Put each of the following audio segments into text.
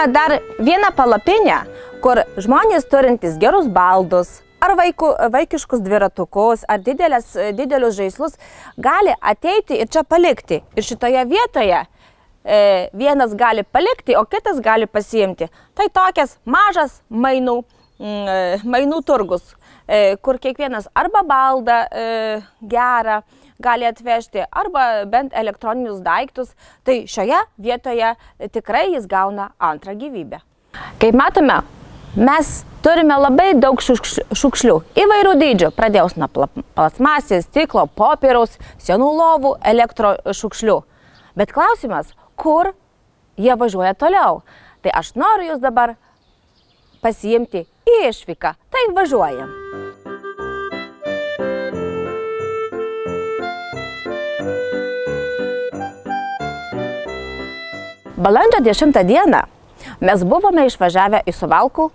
turime dar vieną palapinę, kur žmonės turintys gerus baldus, ar vaikiškus dviratukus, ar didelius žaislus gali ateiti ir čia palikti. Ir šitoje vietoje vienas gali palikti, o kitas gali pasiimti. Tai tokias mažas mainų turgus, kur kiekvienas arba baldą gerą gali atvežti, arba bent elektroninius daiktus. Tai šioje vietoje tikrai jis gauna antrą gyvybę. Kaip matome, mes turime labai daug šiukšlių įvairių dydžių, pradėjus nuo plastmasės, stiklo, popieriaus, senų lovų, elektro šiukšlių. Bet klausimas, kur jie važiuoja toliau? Tai aš noriu jūs dabar pasiimti į išvyką. Tai važiuojam. Balandžio 10 dieną mes buvome išvažiavę į Suvalkų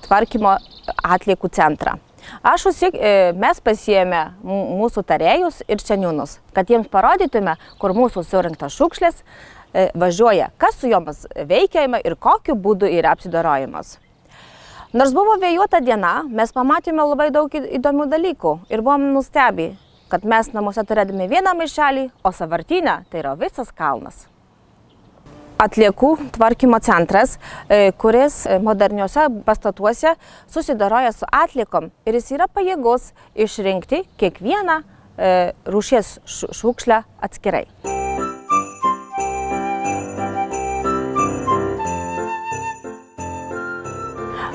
tvarkymo atliekų centrą. Mes pasiėmė mūsų tarėjus ir seniūnus, kad jiems parodytume, kur mūsų surinktos šiukšlės važiuoja, kas su jomis veikiama ir kokiu būdu yra apsidarojimas. Nors buvo vėjuota diena, mes pamatėme labai daug įdomių dalykų ir buvom nustebę, kad mes namuose turėdami vieną maišelį, o sąvartyne tai yra visas kalnas. Atliekų tvarkymo centras, kuris moderniuose pastatuose susidaroja su atliekom ir jis yra pajėgus išrinkti kiekvieną rūšies šiukšlę atskirai.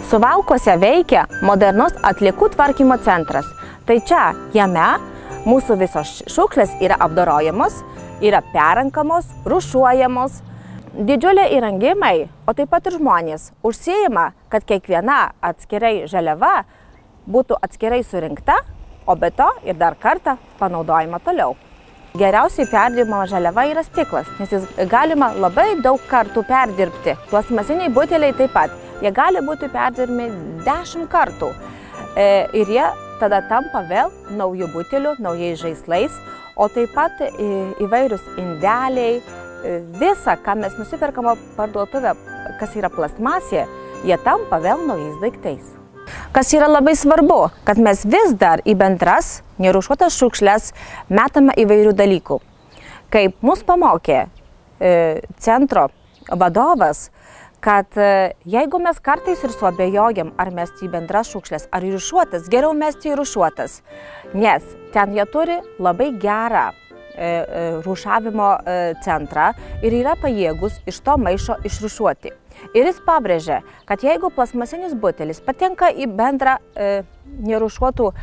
Suvalkuose veikia modernus atliekų tvarkymo centras. Tai čia, jame, mūsų visos šiukšlės yra apdorojamos, yra perrenkamos, rūšiuojamos. Didžiuliai įrengimai, o taip pat ir žmonės užsiima, kad kiekviena atskirai žaliava būtų atskirai surinkta, o be to ir dar kartą panaudojama toliau. Geriausiai perdirbama žaliava yra stiklas, nes jis galima labai daug kartų perdirbti. Plastmasiniai buteliai taip pat, jie gali būti perdirbami 10 kartų. Ir jie tada tampa vėl naujų butelių, naujais žaislais, o taip pat įvairius indeliai. Visa, ką mes nusiperkame parduotuvę, kas yra plastmasė, jie tampa vėl naujais daiktais. Kas yra labai svarbu, kad mes vis dar į bendras nerūšiuotas šiukšles metame įvairių dalykų. Kaip mus pamokė centro vadovas, kad jeigu mes kartais ir suabejojam, ar mesti į bendras šiukšles, ar į rūšiuotas, geriau mesti į rūšiuotas, nes ten jie turi labai gerą rūšiavimo centrą ir yra pajėgus iš to maišo išrūšiuoti. Ir jis pabrėžė, kad jeigu plastmasinis butelis patenka į bendrą nerūšiuotų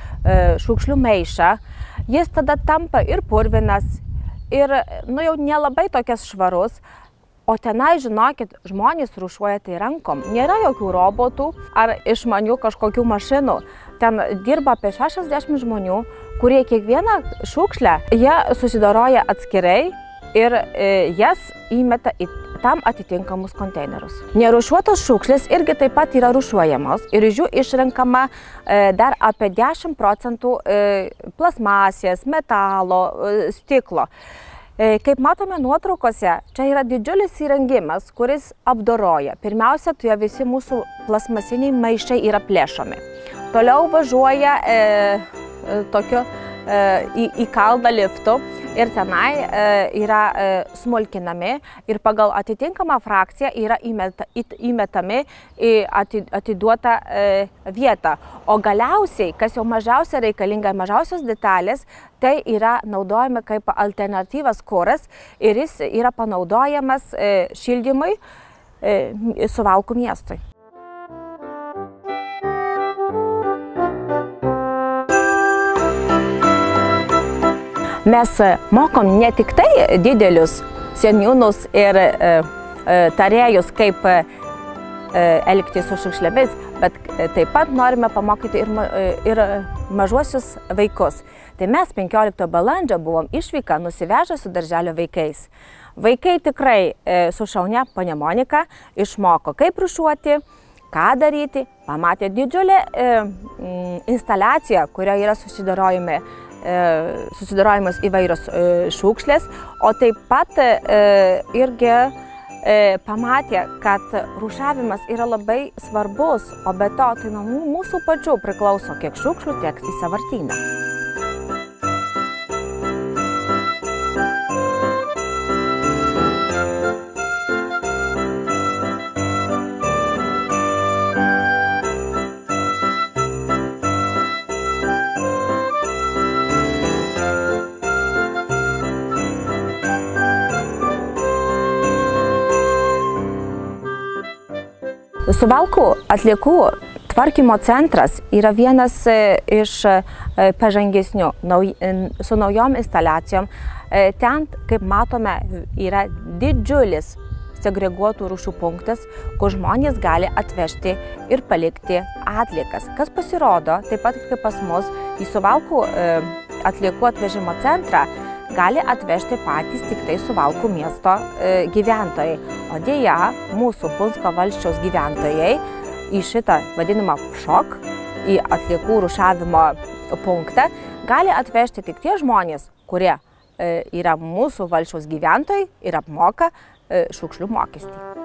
šiukšlių maišą, jis tada tampa ir purvinas, ir jau nelabai tokias švarus, o tenai, žinokit, žmonės rūšiuoja tai rankom. Nėra jokių robotų ar išmanių kažkokių mašinų. Ten dirba apie 60 žmonių, kurie kiekvieną šiukšlę jie susidaroja atskirai ir jas įmeta į tam atitinkamus konteinerius. Nerūšiuotos šiukšlės irgi taip pat yra rūšiuojamos ir iš jų išrenkama dar apie 10% plastmasės, metalo, stiklo. Kaip matome nuotraukose, čia yra didžiulis įrengimas, kuris apdoroja. Pirmiausia, tai visi mūsų plastmasiniai maišai yra plėšomi. Toliau važiuoja į kalną liftu ir tenai yra smulkinami ir pagal atitinkamą frakciją yra įmetami į atiduotą vietą. O galiausiai, kas jau mažiausia reikalinga, mažiausios detalės, tai yra naudojami kaip alternatyvas kuras ir jis yra panaudojamas šildymui Suvalkų miestui. Mes mokom ne tik tai didelius seniūnus ir tarėjus, kaip elgtis su šiukšlėmis, bet taip pat norime pamokyti ir mažuosius vaikus. Tai mes 15 balandžio buvom išvykę nusivežę su darželio vaikais. Vaikai tikrai su šaunia ponia Monika išmoko, kaip rūšiuoti, ką daryti, pamatė didžiulę instaliaciją, kurioje yra susidorojimas įvairios šiukšlės, o taip pat irgi pamatė, kad rūšiavimas yra labai svarbus, o be to tai nuo mūsų pačių priklauso kiek šiukšlių, tiek į sąvartyną. Suvalkų atliekų tvarkymo centras yra vienas iš pažangesnių su naujom instaliacijom. Ten, kaip matome, yra didžiulis segreguotų rūšių punktas, kur žmonės gali atvežti ir palikti atliekas. Kas pasirodo, taip pat kaip pas mus, į Suvalkų atliekų atvežimo centrą gali atvežti patys tik tai Suvalkų miesto gyventojai. O dėja, mūsų Punsko valsčiaus gyventojai į šitą vadinamą PŠOK, į atliekų rūšiavimo punktą, gali atvežti tik tie žmonės, kurie yra mūsų valsčiaus gyventojai ir apmoka šiukšlių mokestį.